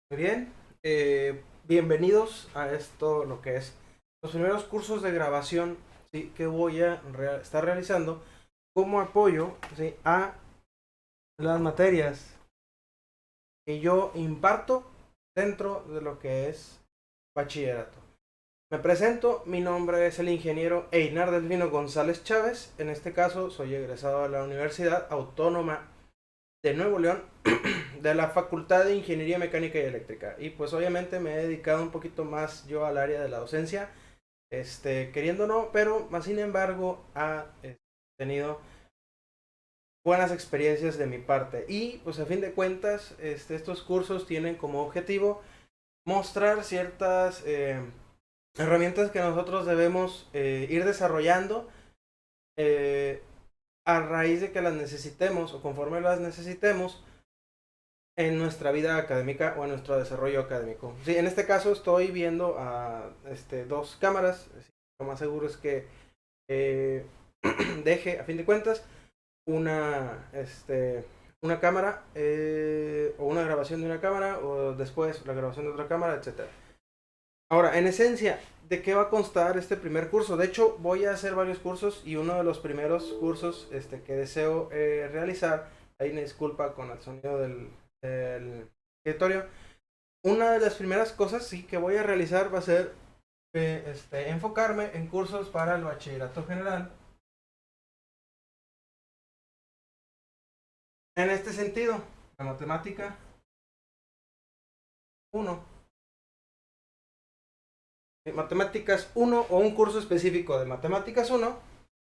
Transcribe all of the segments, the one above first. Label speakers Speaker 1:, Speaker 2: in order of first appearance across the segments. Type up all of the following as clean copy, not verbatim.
Speaker 1: Muy bien, bienvenidos a esto, lo que es los primeros cursos de grabación, ¿sí? Que voy a estar realizando como apoyo, ¿sí? A las materias que yo imparto dentro de lo que es bachillerato. Me presento, mi nombre es el ingeniero Einar Delfino González Chávez. En este caso soy egresado de la Universidad Autónoma de Nuevo León, de la Facultad de Ingeniería Mecánica y Eléctrica. Y pues obviamente me he dedicado un poquito más yo al área de la docencia, queriendo o no, pero más sin embargo ha tenido buenas experiencias de mi parte. Y pues a fin de cuentas, estos cursos tienen como objetivo mostrar ciertas herramientas que nosotros debemos ir desarrollando eh, a raíz de que las necesitemos o conforme las necesitemos en nuestra vida académica o en nuestro desarrollo académico. Sí, en este caso estoy viendo a dos cámaras. Lo más seguro es que eh, deje, a fin de cuentas, una cámara o una grabación de una cámara o después la grabación de otra cámara, etcétera. Ahora, en esencia, ¿de qué va a constar este primer curso? De hecho, voy a hacer varios cursos y uno de los primeros cursos que deseo realizar, ahí me disculpa con el sonido del escritorio. Una de las primeras cosas sí que voy a realizar va a ser enfocarme en cursos para el bachillerato general. En este sentido, la matemática uno, matemáticas uno o un curso específico de matemáticas uno,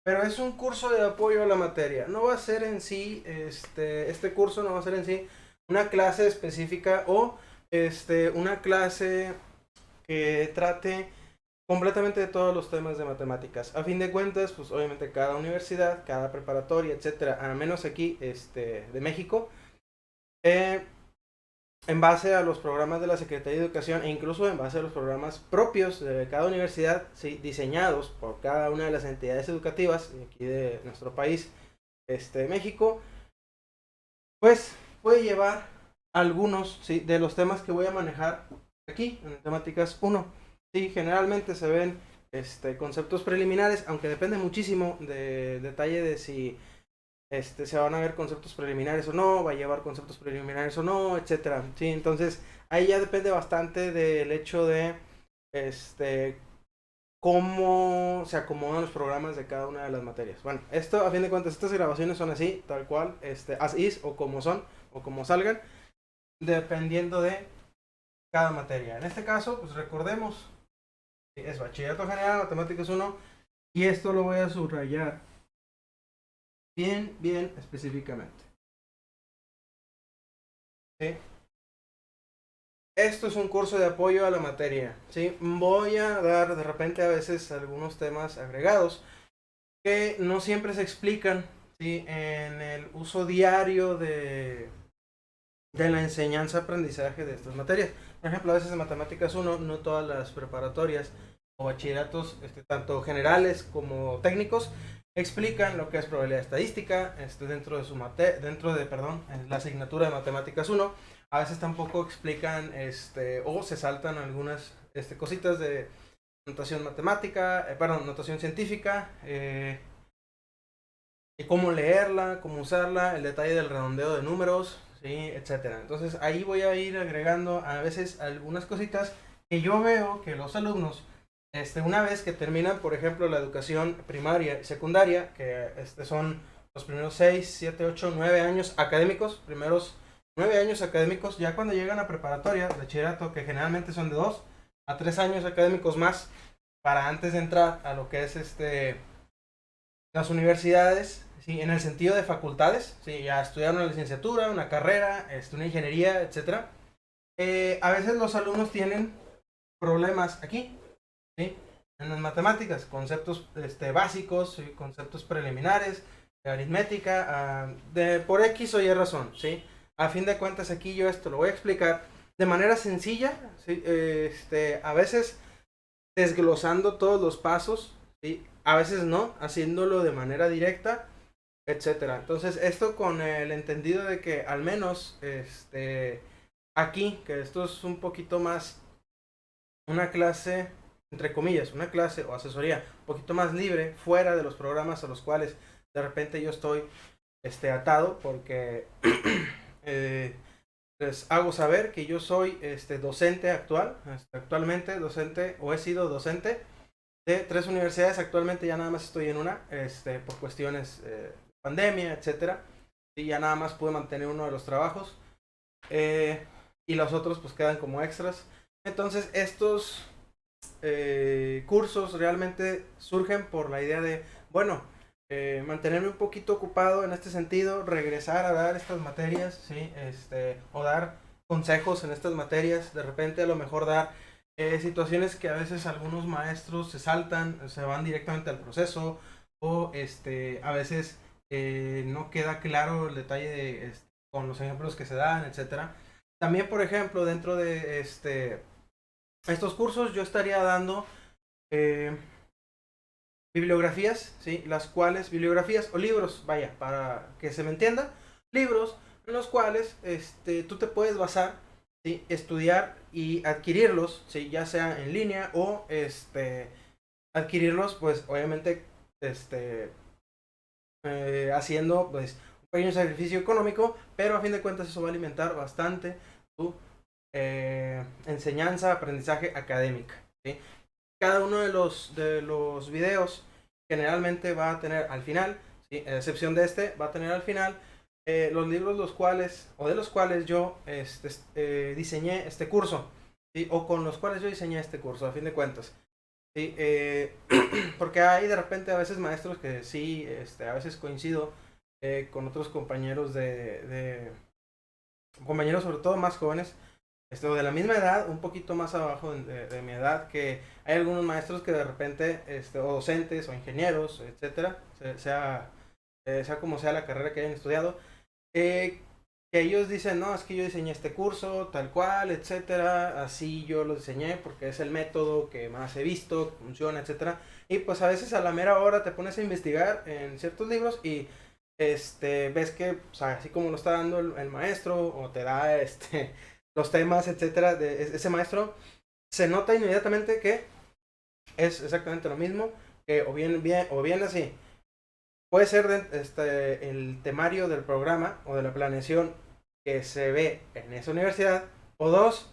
Speaker 1: pero es un curso de apoyo a la materia. No va a ser en sí, este curso no va a ser en sí una clase específica o una clase que trate completamente de todos los temas de matemáticas. A fin de cuentas, pues obviamente cada universidad, cada preparatoria, etcétera, al menos aquí de México, eh, en base a los programas de la Secretaría de Educación e incluso en base a los programas propios de cada universidad, sí, diseñados por cada una de las entidades educativas de aquí de nuestro país, México, pues puede llevar algunos, sí, de los temas que voy a manejar aquí en temáticas uno. Sí, generalmente se ven conceptos preliminares, aunque depende muchísimo de detalle de si se van a ver conceptos preliminares o no, va a llevar conceptos preliminares o no, etcétera. Sí, entonces ahí ya depende bastante del hecho de este cómo se acomodan los programas de cada una de las materias. Bueno, esto a fin de cuentas, estas grabaciones son así, tal cual, as is o como son o como salgan, dependiendo de cada materia. En este caso, pues recordemos, es bachillerato general, matemáticas uno, y esto lo voy a subrayar bien, bien específicamente. ¿Sí? Esto es un curso de apoyo a la materia, ¿sí? Voy a dar de repente a veces algunos temas agregados que no siempre se explican, ¿sí? En el uso diario de la enseñanza-aprendizaje de estas materias. Por ejemplo, a veces en matemáticas uno, no todas las preparatorias o bachilleratos, tanto generales como técnicos, explican lo que es probabilidad estadística dentro de dentro de, perdón, en la asignatura de matemáticas uno. A veces tampoco explican o se saltan algunas cositas de notación matemática, perdón, notación científica, y cómo leerla, cómo usarla, el detalle del redondeo de números, ¿sí? Etcétera. Entonces ahí voy a ir agregando a veces algunas cositas que yo veo que los alumnos, una vez que terminan, por ejemplo, la educación primaria y secundaria, que son los primeros 6 7 8 9 años académicos, primeros 9 años académicos, ya cuando llegan a preparatoria, bachillerato, que generalmente son de 2 a 3 años académicos más, para antes de entrar a lo que es las universidades, sí, en el sentido de facultades, sí, ya estudiaron una licenciatura, una carrera, una ingeniería, etcétera. A veces los alumnos tienen problemas aquí, ¿sí? En las matemáticas, conceptos básicos, ¿sí? Conceptos preliminares, de aritmética, por X o Y razón, ¿sí? A fin de cuentas aquí yo esto lo voy a explicar de manera sencilla, ¿sí? A veces desglosando todos los pasos, ¿sí? A veces no, haciéndolo de manera directa, etcétera. Entonces, esto con el entendido de que al menos aquí, que esto es un poquito más una clase, entre comillas, una clase o asesoría un poquito más libre, fuera de los programas a los cuales de repente yo estoy atado, porque eh, les hago saber que yo soy docente actual, actualmente docente, o he sido docente de 3 universidades. Actualmente ya nada más estoy en una, por cuestiones pandemia, etcétera, y ya nada más pude mantener uno de los trabajos, eh, y los otros pues quedan como extras. Entonces estos cursos realmente surgen por la idea de, bueno, mantenerme un poquito ocupado en este sentido, regresar a dar estas materias, ¿sí? O dar consejos en estas materias, de repente a lo mejor dar situaciones que a veces algunos maestros se saltan, se van directamente al proceso, o a veces no queda claro el detalle de, con los ejemplos que se dan, etcétera. También, por ejemplo, dentro de estos cursos yo estaría dando eh, bibliografías, ¿sí? Las cuales, bibliografías o libros, vaya, para que se me entienda, libros en los cuales tú te puedes basar, ¿sí? Estudiar y adquirirlos, ¿sí? Ya sea en línea o adquirirlos, pues obviamente haciendo pues un pequeño sacrificio económico, pero a fin de cuentas eso va a alimentar bastante tu enseñanza, aprendizaje académica, ¿sí? Cada uno de los videos generalmente va a tener al final, ¿sí? A excepción de va a tener al final los libros los cuales, o de los cuales yo diseñé este curso, ¿sí? O con los cuales yo diseñé este curso, a fin de cuentas. Sí, porque hay de repente a veces maestros que sí, a veces coincido con otros compañeros compañeros sobre todo más jóvenes, de la misma edad, un poquito más abajo de mi edad, que hay algunos maestros que de repente, o docentes, o ingenieros, etcétera, sea como sea la carrera que hayan estudiado, eh, que ellos dicen, no, es que yo diseñé este curso, tal cual, etcétera, así yo lo diseñé porque es el método que más he visto, que funciona, etcétera, y pues a veces a la mera hora te pones a investigar en ciertos libros y ves que, o sea, así como lo está dando el maestro, o te da los temas, etcétera, de ese maestro, se nota inmediatamente que es exactamente lo mismo, que o bien así, puede ser el temario del programa o de la planeación que se ve en esa universidad, o dos,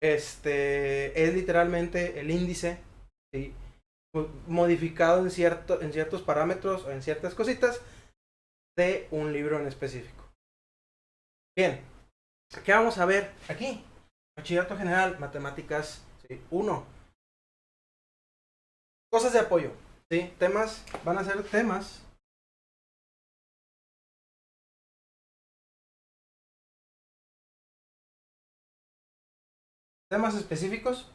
Speaker 1: es literalmente el índice, ¿sí? Modificado en ciertos parámetros o en ciertas cositas de un libro en específico. Bien, ¿qué vamos a ver aquí? Bachillerato General, Matemáticas, ¿sí? 1. Cosas de apoyo, ¿sí? Temas, van a ser temas específicos,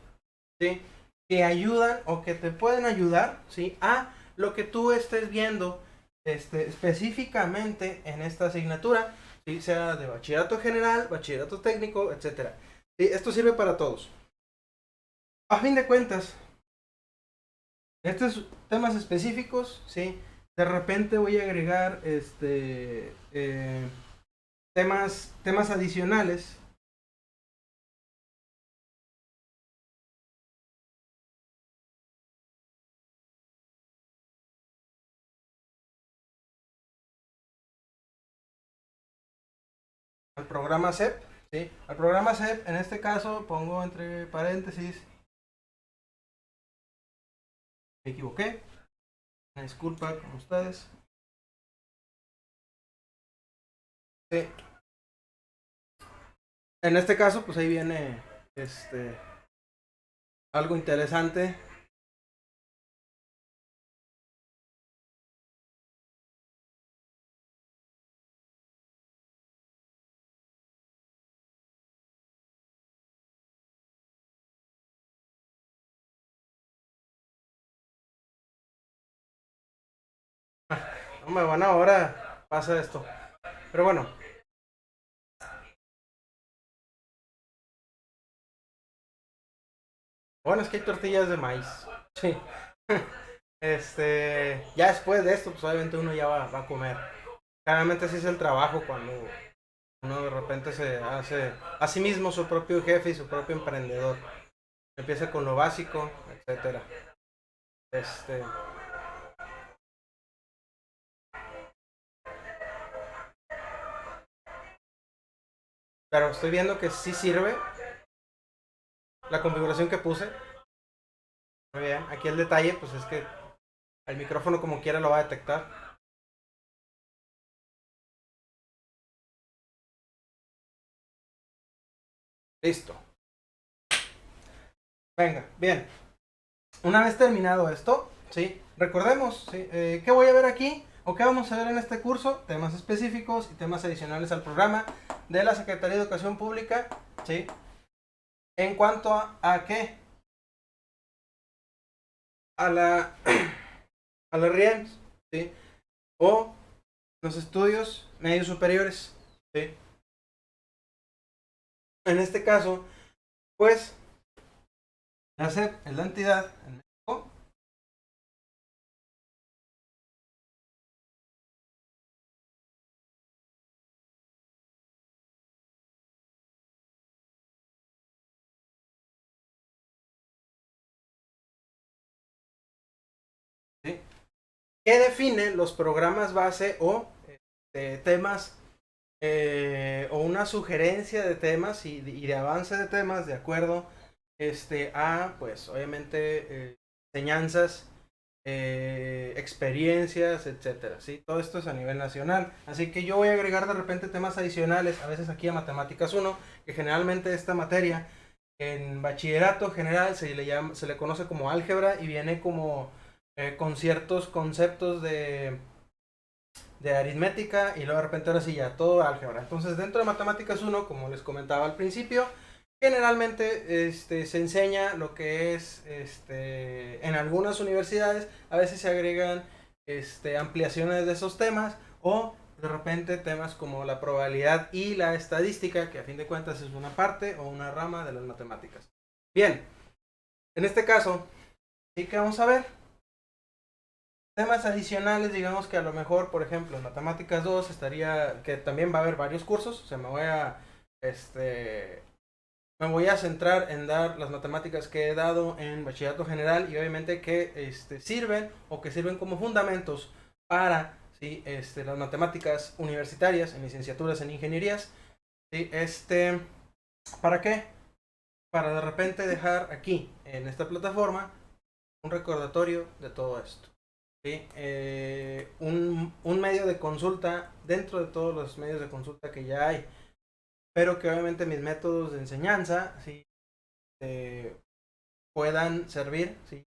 Speaker 1: ¿sí? Que ayudan o que te pueden ayudar, ¿sí? A lo que tú estés viendo específicamente en esta asignatura, ¿sí? Sea de bachillerato general, bachillerato técnico, etcétera. ¿Sí? Esto sirve para todos. A fin de cuentas, estos temas específicos, ¿sí? De repente voy a agregar temas adicionales al programa CEP, ¿sí? Al programa CEP, en este caso, pongo entre paréntesis, me equivoqué, una disculpa con ustedes. Sí. En este caso, pues ahí viene algo interesante. No me van ahora, pasa esto. Pero bueno, bueno, es que hay tortillas de maíz. Sí. Ya después de esto, pues obviamente uno ya va a comer. Claramente así es el trabajo cuando Uno de repente se hace a sí mismo su propio jefe y su propio emprendedor. Empieza con lo básico, etcétera. Este, pero estoy viendo que sí sirve la configuración que puse. Muy bien. Aquí el detalle, pues es que el micrófono como quiera lo va a detectar. Listo. Venga, bien. Una vez terminado esto, ¿sí? Recordemos, ¿sí? ¿Qué voy a ver aquí? ¿O qué vamos a ver en este curso? Temas específicos y temas adicionales al programa de la Secretaría de Educación Pública, ¿sí? En cuanto a qué? A la, a la RIEMS, ¿sí? O los estudios medios superiores, ¿sí? En este caso, pues, la SEP es la entidad en México, ¿sí? Que define los programas base o temas o una sugerencia de temas y de avance de temas de acuerdo a, pues, obviamente, enseñanzas, experiencias, etcétera, ¿sí? Todo esto es a nivel nacional. Así que yo voy a agregar de repente temas adicionales, a veces aquí a Matemáticas uno que generalmente esta materia en bachillerato general se le conoce como álgebra y viene como con ciertos conceptos de aritmética y luego de repente ahora sí ya todo álgebra. Entonces dentro de matemáticas uno como les comentaba al principio, generalmente se enseña lo que es en algunas universidades, a veces se agregan ampliaciones de esos temas o de repente temas como la probabilidad y la estadística, que a fin de cuentas es una parte o una rama de las matemáticas. Bien, en este caso, sí que vamos a ver temas adicionales, digamos que a lo mejor, por ejemplo, en Matemáticas 2 estaría, que también va a haber varios cursos, o sea, me voy a centrar en dar las matemáticas que he dado en bachillerato general y obviamente que sirven o que sirven como fundamentos para, ¿sí? Las matemáticas universitarias, en licenciaturas en ingenierías, ¿sí? ¿Para qué? Para de repente dejar aquí, en esta plataforma, un recordatorio de todo esto. ¿Sí? Un medio de consulta dentro de todos los medios de consulta que ya hay, pero que obviamente mis métodos de enseñanza ¿sí? eh, puedan servir ¿sí?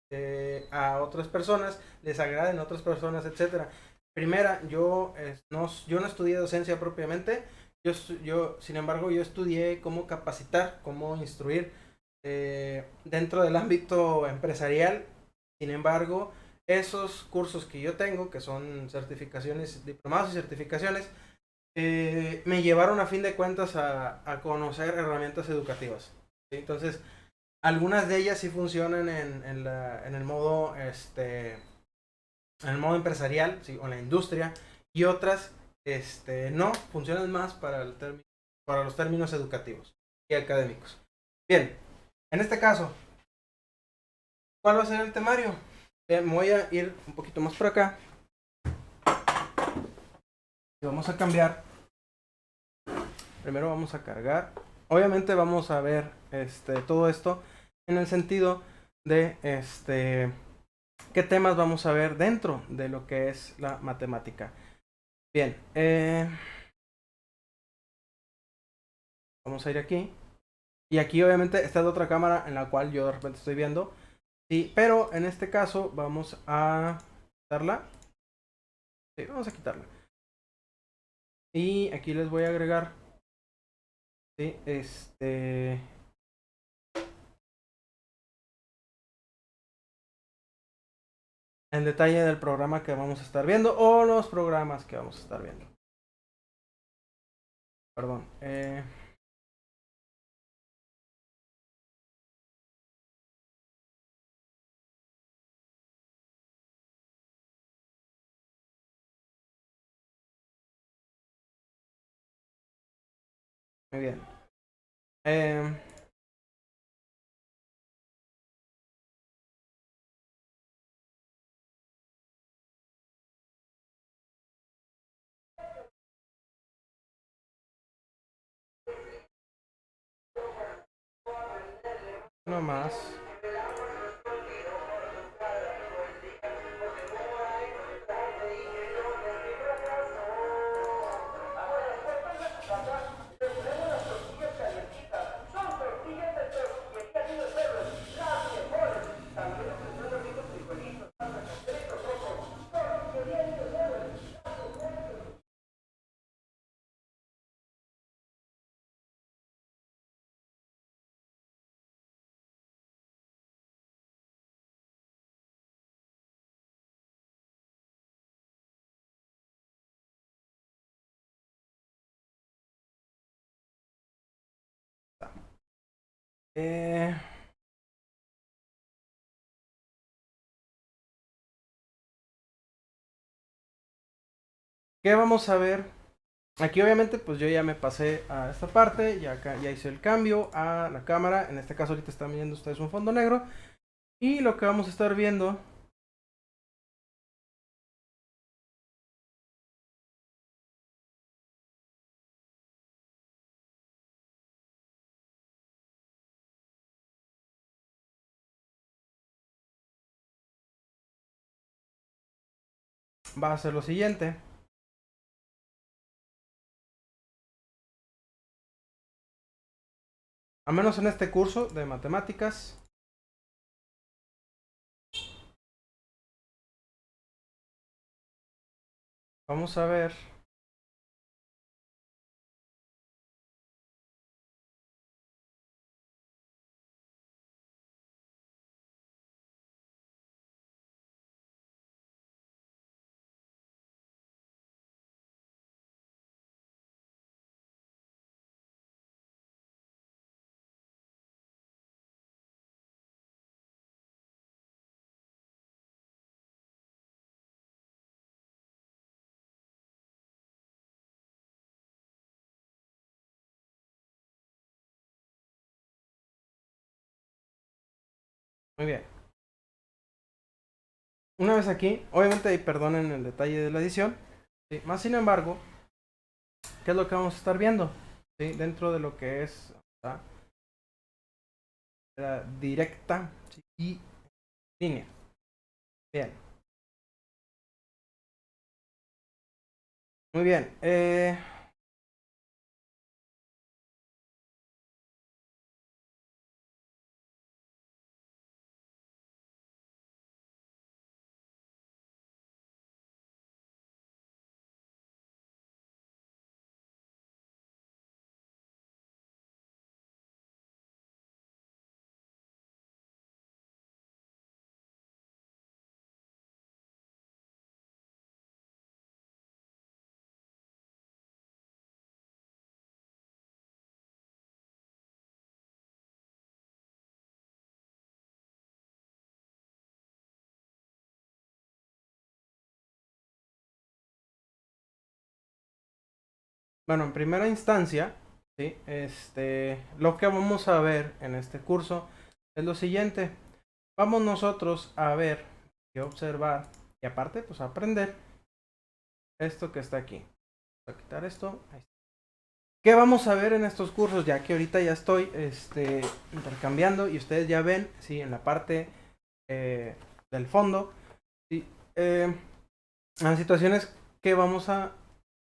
Speaker 1: A otras personas, les agraden a otras personas, etcétera. Primera, yo no estudié docencia propiamente, sin embargo, yo estudié cómo capacitar, cómo instruir dentro del ámbito empresarial. Sin embargo, esos cursos que yo tengo, que son certificaciones, diplomados y certificaciones, me llevaron a fin de cuentas a conocer herramientas educativas. ¿Sí? Entonces, algunas de ellas sí funcionan en el modo empresarial, ¿sí? O en la industria, y otras no, funcionan más para los términos educativos y académicos. Bien, en este caso, ¿cuál va a ser el temario? Me voy a ir un poquito más por acá y vamos a cambiar. Primero vamos a cargar. Obviamente vamos a ver todo esto en el sentido de qué temas vamos a ver dentro de lo que es la matemática. Bien, vamos a ir aquí. Y aquí obviamente está la otra cámara en la cual yo de repente estoy viendo. Sí, pero en este caso vamos a quitarla. Sí, vamos a quitarla. Y aquí les voy a agregar. Sí, en detalle del programa que vamos a estar viendo o los programas que vamos a estar viendo. Perdón. Muy bien. Eh, no más. Eh, ¿Qué vamos a ver? Aquí obviamente pues yo ya me pasé a esta parte, ya acá ya hice el cambio a la cámara, en este caso ahorita están viendo ustedes un fondo negro y lo que vamos a estar viendo va a ser lo siguiente. A menos en este curso de matemáticas, vamos a ver, muy bien. Una vez aquí, obviamente ahí perdonen el detalle de la edición, ¿sí? Más sin embargo, ¿qué es lo que vamos a estar viendo? ¿Sí? Dentro de lo que es ¿tá? La directa, ¿sí? Y línea. Bien, muy bien. Bueno, en primera instancia, ¿sí? Lo que vamos a ver en este curso es lo siguiente. Vamos nosotros a ver y observar y aparte, pues aprender esto que está aquí. Voy a quitar esto. Ahí está. ¿Qué vamos a ver en estos cursos? Ya que ahorita ya estoy intercambiando y ustedes ya ven, sí, en la parte del fondo, sí, las situaciones que vamos a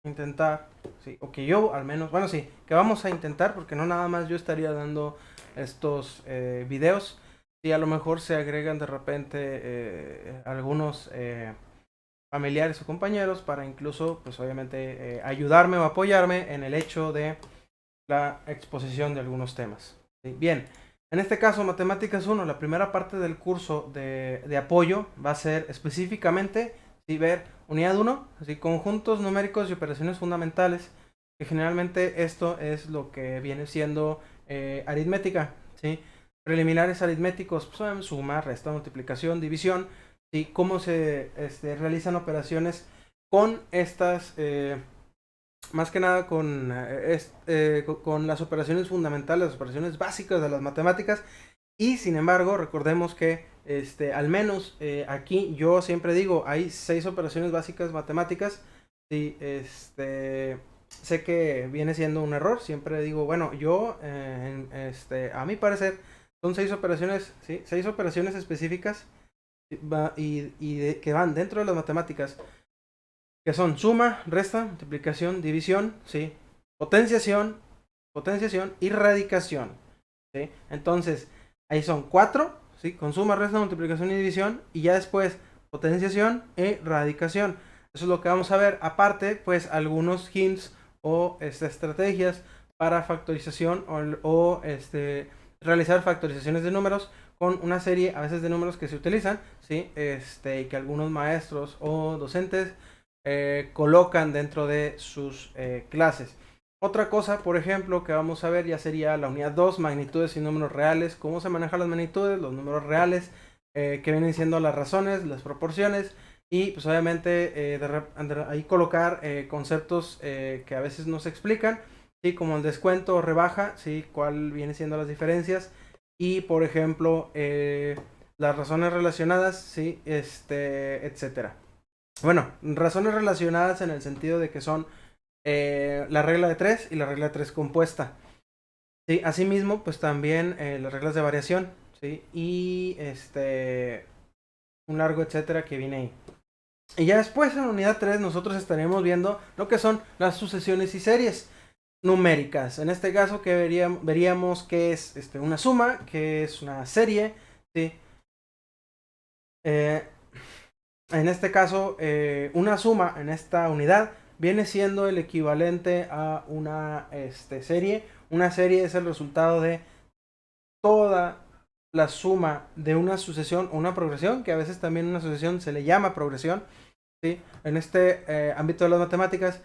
Speaker 1: intentar, sí, o que yo al menos, bueno, sí, que vamos a intentar, porque no nada más yo estaría dando estos videos, y a lo mejor se agregan de repente algunos familiares o compañeros para incluso, pues obviamente, ayudarme o apoyarme en el hecho de la exposición de algunos temas. ¿Sí? Bien, en este caso, Matemáticas 1, la primera parte del curso de apoyo va a ser específicamente ¿sí? Ver unidad 1, así, conjuntos numéricos y operaciones fundamentales, que generalmente esto es lo que viene siendo aritmética, ¿sí? Preliminares aritméticos, pues, son suma, resta, multiplicación, división, ¿sí? Cómo se realizan operaciones con estas más que nada con las operaciones fundamentales, las operaciones básicas de las matemáticas. Y sin embargo, recordemos que al menos aquí yo siempre digo, hay 6 operaciones básicas matemáticas. Sí, sé que viene siendo un error. Siempre digo, bueno, yo, a mi parecer, son 6 operaciones, ¿sí? 6 operaciones específicas que van dentro de las matemáticas, que son suma, resta, multiplicación, división, ¿sí? Potenciación, potenciación y radicación, ¿sí? Entonces, ahí son 4, ¿sí? Con suma, resta, multiplicación y división, y ya después potenciación y radicación. Eso es lo que vamos a ver. Aparte, pues algunos hints o estrategias para factorización o realizar factorizaciones de números con una serie a veces de números que se utilizan, ¿sí? Y que algunos maestros o docentes colocan dentro de sus clases. Otra cosa, por ejemplo, que vamos a ver ya sería la unidad 2, magnitudes y números reales, cómo se manejan las magnitudes, los números reales, que vienen siendo las razones, las proporciones, y pues obviamente ahí colocar conceptos que a veces no se explican, ¿sí? Como el descuento o rebaja, ¿sí? Cuál viene siendo las diferencias, y por ejemplo, las razones relacionadas, ¿sí? Etcétera. Bueno, razones relacionadas en el sentido de que son la regla de 3 y la regla de 3 compuesta. ¿Sí? Asimismo, pues también las reglas de variación, ¿sí? Y un largo etcétera que viene ahí. Y ya después en unidad 3 nosotros estaremos viendo lo que son las sucesiones y series numéricas. En este caso que veríamos que es una suma, que es una serie, ¿sí? Eh, En este caso, una suma en esta unidad viene siendo el equivalente a una serie. Una serie es el resultado de toda la suma de una sucesión o una progresión, que a veces también una sucesión se le llama progresión, ¿sí? En este ámbito de las matemáticas.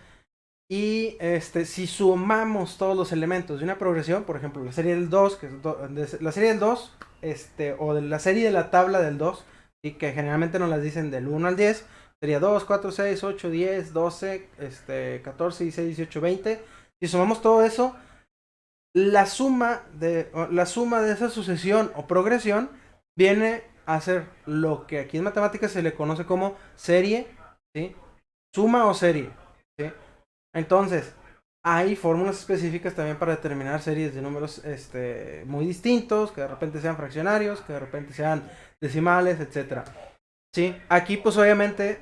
Speaker 1: Y si sumamos todos los elementos de una progresión, por ejemplo, la serie del 2, que es la serie del 2, o de la serie de la tabla del 2, y que generalmente nos las dicen del 1 al 10, sería 2, 4, 6, 8, 10, 12, 14, 16, 18, 20. Si sumamos todo eso, la suma de esa sucesión o progresión viene a ser lo que aquí en matemáticas se le conoce como serie, ¿sí? Suma o serie, ¿sí? Entonces, hay fórmulas específicas también para determinar series de números muy distintos, que de repente sean fraccionarios, que de repente sean decimales, etcétera. Sí, aquí pues obviamente,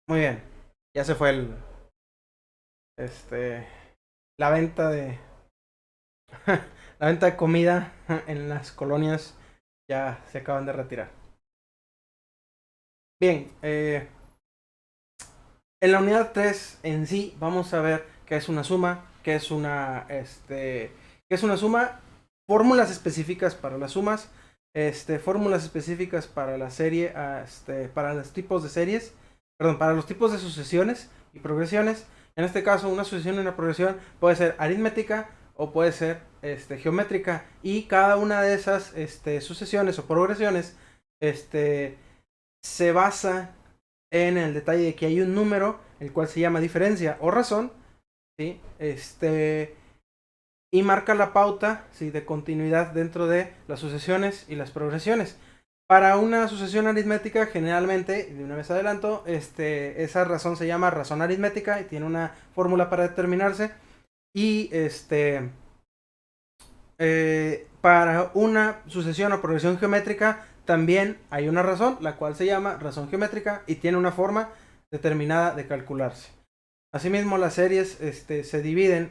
Speaker 1: muy bien, ya se fue este, la venta de, la venta de comida en las colonias ya se acaban de retirar. Bien, en la unidad 3 en sí vamos a ver qué es una suma, qué es una suma, fórmulas específicas para las sumas, fórmulas específicas para la serie, para los tipos de series, perdón, para los tipos de sucesiones y progresiones. En este caso, una sucesión y una progresión puede ser aritmética o puede ser geométrica, y cada una de esas sucesiones o progresiones se basa en el detalle de que hay un número, el cual se llama diferencia o razón, ¿sí? Y marca la pauta, ¿sí? De continuidad dentro de las sucesiones y las progresiones. Para una sucesión aritmética, generalmente, de una vez adelanto, esa razón se llama razón aritmética y tiene una fórmula para determinarse. Y para una sucesión o progresión geométrica también hay una razón, la cual se llama razón geométrica y tiene una forma determinada de calcularse. Asimismo, las series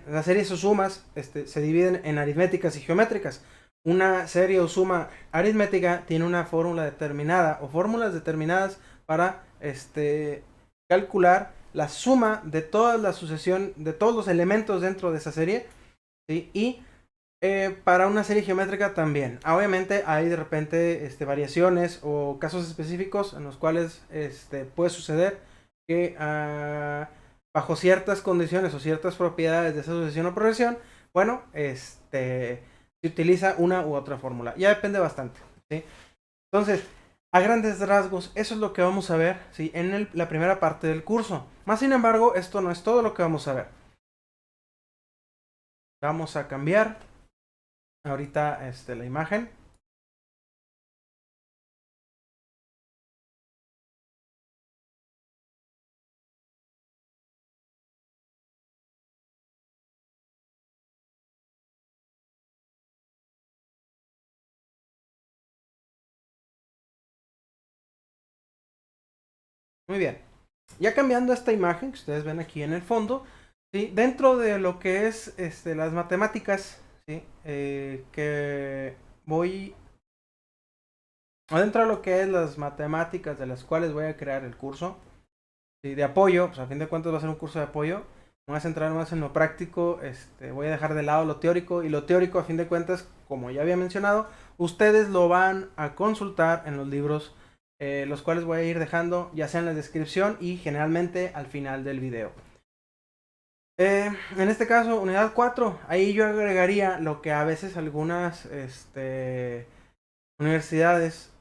Speaker 1: las series o sumas se dividen en aritméticas y geométricas. Una serie o suma aritmética tiene una fórmula determinada o fórmulas determinadas para calcular la suma de toda la sucesión, de todos los elementos dentro de esa serie, ¿sí? Y para una serie geométrica también. Obviamente hay de repente variaciones o casos específicos en los cuales puede suceder que bajo ciertas condiciones o ciertas propiedades de esa sucesión o progresión, bueno, se utiliza una u otra fórmula. Ya depende bastante, ¿sí? Entonces, a grandes rasgos, eso es lo que vamos a ver, ¿sí? En la primera parte del curso. Más sin embargo, esto no es todo lo que vamos a ver. Vamos a cambiar ahorita la imagen. Muy bien. Ya cambiando esta imagen que ustedes ven aquí en el fondo, ¿sí? Dentro de lo que es las matemáticas, ¿sí? Que voy... O dentro de lo que es las matemáticas de las cuales voy a crear el curso, ¿sí? De apoyo, pues a fin de cuentas va a ser un curso de apoyo. Me voy a centrar más en lo práctico, voy a dejar de lado lo teórico, y lo teórico a fin de cuentas, como ya había mencionado, ustedes lo van a consultar en los libros, los cuales voy a ir dejando ya sea en la descripción y generalmente al final del video. En este caso, unidad 4, ahí yo agregaría lo que a veces algunas universidades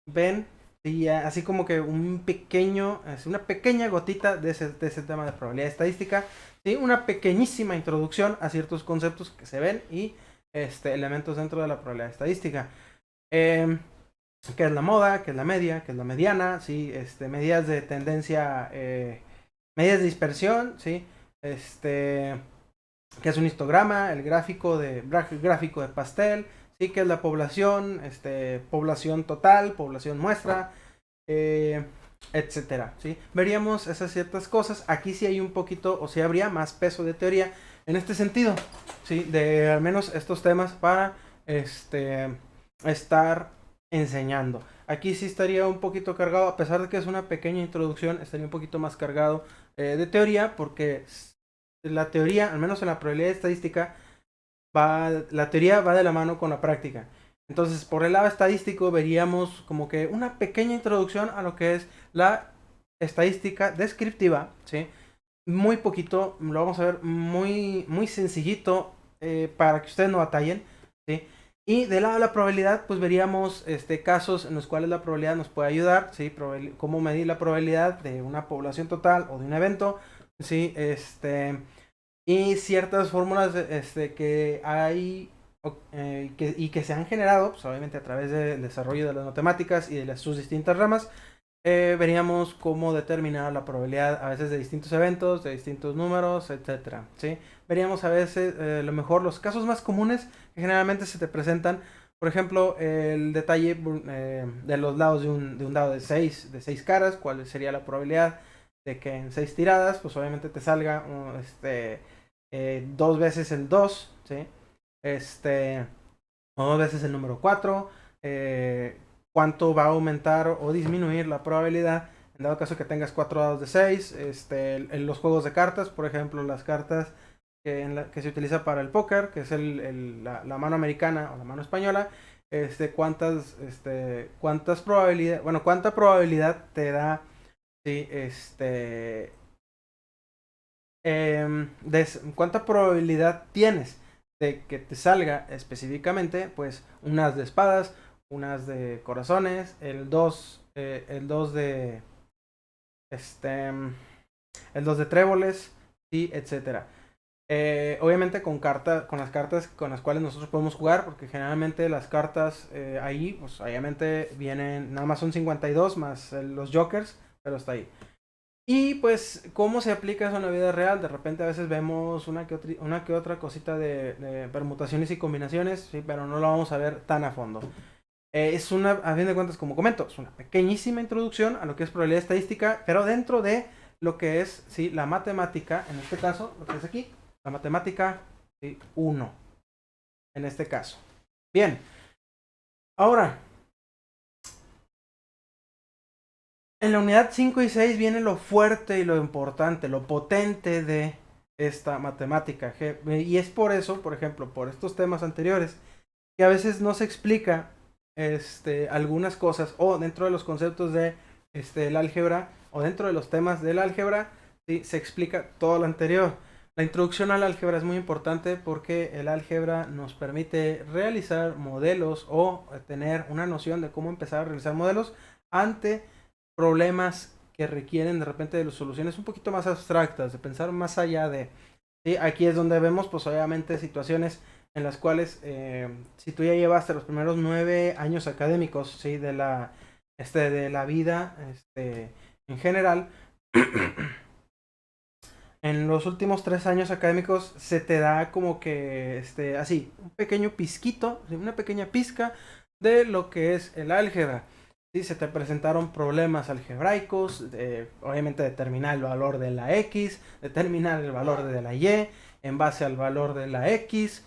Speaker 1: ven, y así como que una pequeña gotita de ese tema de probabilidad estadística, ¿sí? Una pequeñísima introducción a ciertos conceptos que se ven y elementos dentro de la probabilidad estadística. ¿Qué es la moda? ¿Qué es la media? ¿Qué es la mediana? ¿Sí? Medidas de tendencia, medidas de dispersión, ¿sí? Que es un histograma, el gráfico de pastel, sí, que es la población, población total, población muestra, etcétera, ¿sí? Veríamos esas ciertas cosas. Aquí sí hay un poquito, o sí habría más peso de teoría en este sentido, ¿sí? De al menos estos temas para estar enseñando. Aquí sí estaría un poquito cargado, a pesar de que es una pequeña introducción, estaría un poquito más cargado de teoría, porque la teoría, al menos en la probabilidad estadística, la teoría va de la mano con la práctica. Entonces, por el lado estadístico, veríamos como que una pequeña introducción a lo que es la estadística descriptiva, ¿sí? Muy poquito, lo vamos a ver muy, muy sencillito, para que ustedes no batallen, ¿sí? Y del lado de la probabilidad, pues veríamos casos en los cuales la probabilidad nos puede ayudar, ¿sí? Cómo medir la probabilidad de una población total o de un evento, ¿sí? Y ciertas fórmulas que hay y que se han generado, pues obviamente a través del desarrollo de las matemáticas y de sus distintas ramas. Veríamos cómo determinar la probabilidad a veces de distintos eventos, de distintos números, etcétera, ¿sí? Veríamos a veces lo mejor los casos más comunes que generalmente se te presentan. Por ejemplo, el detalle de los lados de un dado de seis caras, cuál sería la probabilidad de que en 6 tiradas, pues obviamente te salga dos veces el 2, ¿sí? O dos veces el número 4. Cuánto va a aumentar o disminuir la probabilidad en dado caso que tengas 4 dados de 6. En los juegos de cartas, por ejemplo, las cartas que se utiliza para el póker, que es la mano americana o la mano española. Cuántas probabilidades, bueno, cuánta probabilidad te da, sí, cuánta probabilidad tienes de que te salga específicamente, pues, unas de espadas, unas de corazones, el 2 de, este, el 2 de tréboles, sí, etcétera. Obviamente con las cartas con las cuales nosotros podemos jugar, porque generalmente las cartas ahí, pues obviamente vienen, nada más son 52 más los jokers, pero está ahí. Y pues, ¿cómo se aplica eso en la vida real? De repente a veces vemos una que otra cosita de permutaciones y combinaciones, sí, pero no lo vamos a ver tan a fondo. Es una, a fin de cuentas, como comento, es una pequeñísima introducción a lo que es probabilidad estadística, pero dentro de lo que es, sí, la matemática, en este caso, lo que es aquí, la matemática, sí, 1, en este caso. Bien, ahora, en la unidad 5 y 6 viene lo fuerte y lo importante, lo potente de esta matemática. Y es por eso, por ejemplo, por estos temas anteriores, que a veces no se explica algunas cosas o dentro de los conceptos de el álgebra o dentro de los temas del álgebra, ¿sí? Se explica todo lo anterior. La introducción al álgebra es muy importante porque el álgebra nos permite realizar modelos o tener una noción de cómo empezar a realizar modelos ante problemas que requieren de repente de soluciones un poquito más abstractas, de pensar más allá de... ¿sí? Aquí es donde vemos pues obviamente situaciones en las cuales si tú ya llevaste los primeros 9 años académicos, ¿sí? De la vida en general, en los últimos 3 años académicos se te da como que así, un pequeño pizquito, ¿sí? Una pequeña pizca de lo que es el álgebra. ¿Sí? Se te presentaron problemas algebraicos, obviamente determinar el valor de la x, determinar el valor de la y, en base al valor de la x,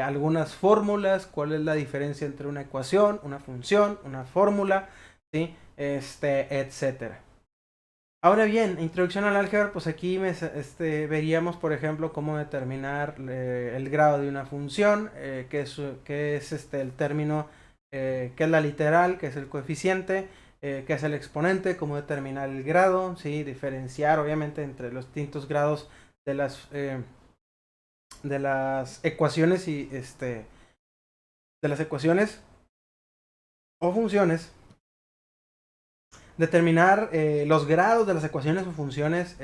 Speaker 1: algunas fórmulas, cuál es la diferencia entre una ecuación, una función, una fórmula, ¿sí? Etcétera. Ahora bien, introducción al álgebra, pues aquí veríamos, por ejemplo, cómo determinar el grado de una función, que es el término, que es la literal, que es el coeficiente, que es el exponente, cómo determinar el grado, ¿sí? Diferenciar, obviamente, entre los distintos grados de las ecuaciones y de las ecuaciones o funciones, determinar los grados de las ecuaciones o funciones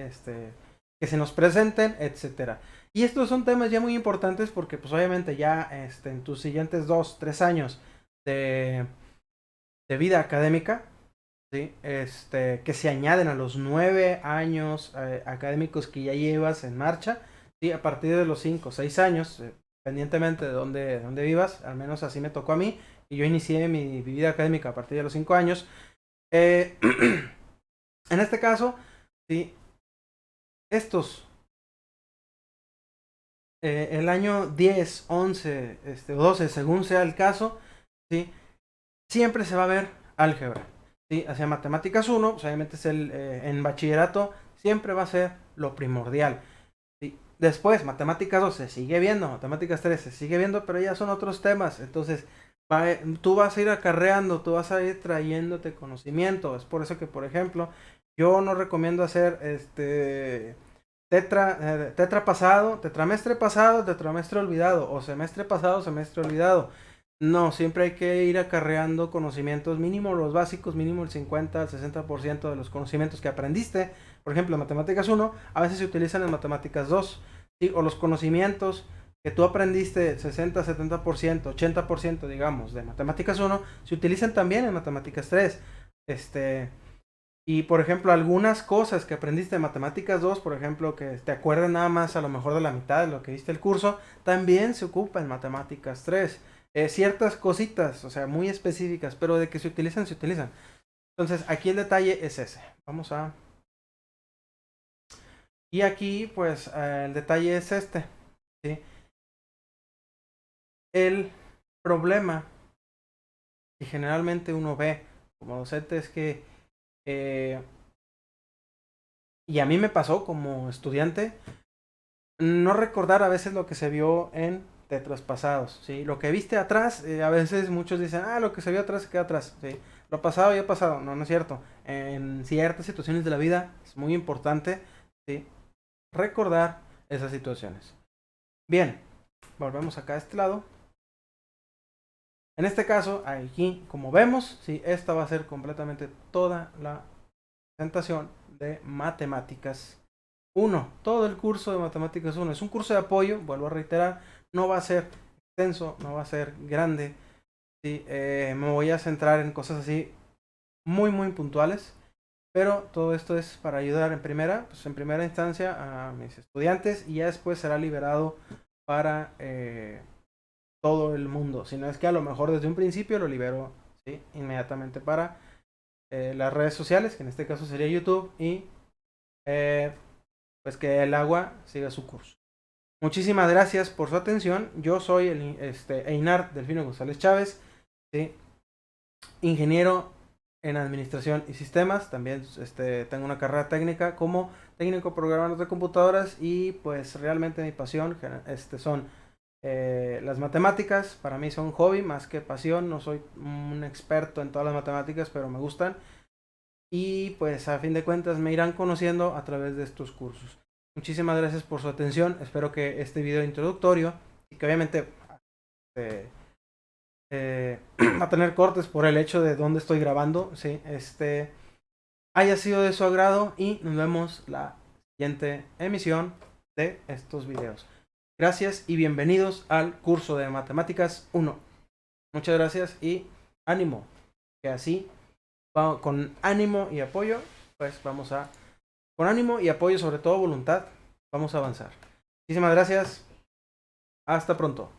Speaker 1: que se nos presenten, etcétera. Y estos son temas ya muy importantes porque pues obviamente ya en tus siguientes 2, 3 años de vida académica, ¿sí? Que se añaden a los 9 años académicos que ya llevas en marcha, ¿sí? A partir de los 5 o 6 años, independientemente de dónde vivas, al menos así me tocó a mí, y yo inicié mi vida académica a partir de los 5 años. En este caso, ¿sí? Estos, el año 10, 11, o 12, según sea el caso, ¿sí? Siempre se va a ver álgebra, ¿sí? Hacia matemáticas 1, pues obviamente es en bachillerato, siempre va a ser lo primordial, ¿sí? Después, matemáticas 2 se sigue viendo, matemáticas 3 se sigue viendo, pero ya son otros temas, entonces tú vas a ir acarreando, tú vas a ir trayéndote conocimiento. Es por eso que, por ejemplo, yo no recomiendo hacer tetramestre pasado, tetramestre olvidado, o semestre pasado, semestre olvidado. No, siempre hay que ir acarreando conocimientos, mínimo los básicos, mínimo el 50 al 60% de los conocimientos que aprendiste. Por ejemplo, en matemáticas 1, a veces se utilizan en matemáticas 2, ¿sí? O los conocimientos que tú aprendiste 60, 70%, 80%, digamos, de matemáticas 1, se utilizan también en matemáticas 3. Y por ejemplo, algunas cosas que aprendiste de matemáticas 2, por ejemplo, que te acuerdas nada más a lo mejor de la mitad de lo que viste el curso, también se ocupa en matemáticas 3. Ciertas cositas, o sea, muy específicas, pero de que se utilizan, se utilizan. Entonces, aquí el detalle es ese. Vamos a... Y aquí, pues, el detalle es este, ¿sí? El problema que generalmente uno ve como docente es que, y a mí me pasó como estudiante, no recordar a veces lo que se vio en tetras pasados, ¿sí? Lo que viste atrás, a veces muchos dicen, lo que se vio atrás se queda atrás, ¿sí? Lo pasado ya pasado, no, no es cierto. En ciertas situaciones de la vida es muy importante, ¿sí? Recordar esas situaciones. Bien, volvemos acá a este lado. En este caso, aquí, como vemos, ¿sí? Esta va a ser completamente toda la presentación de matemáticas 1. Todo el curso de matemáticas 1 es un curso de apoyo, vuelvo a reiterar, no va a ser extenso, no va a ser grande, ¿sí? Me voy a centrar en cosas así muy muy puntuales, pero todo esto es para ayudar pues en primera instancia a mis estudiantes y ya después será liberado para todo el mundo. Si no es que a lo mejor desde un principio lo libero, ¿sí? Inmediatamente para las redes sociales, que en este caso sería YouTube, y pues que el agua siga su curso. Muchísimas gracias por su atención. Yo soy Einar Delfino González Chávez, ¿sí? Ingeniero en administración y sistemas. También tengo una carrera técnica como técnico programador de computadoras y pues realmente mi pasión son las matemáticas. Para mí son hobby más que pasión. No soy un experto en todas las matemáticas, pero me gustan. Y pues a fin de cuentas me irán conociendo a través de estos cursos. Muchísimas gracias por su atención. Espero que este video introductorio, y que obviamente eh, va a tener cortes por el hecho de dónde estoy grabando, ¿sí? Haya sido de su agrado y nos vemos la siguiente emisión de estos videos. Gracias y bienvenidos al curso de Matemáticas 1. Muchas gracias y ánimo, que así, con ánimo y apoyo, pues con ánimo y apoyo, sobre todo voluntad, vamos a avanzar. Muchísimas gracias. Hasta pronto.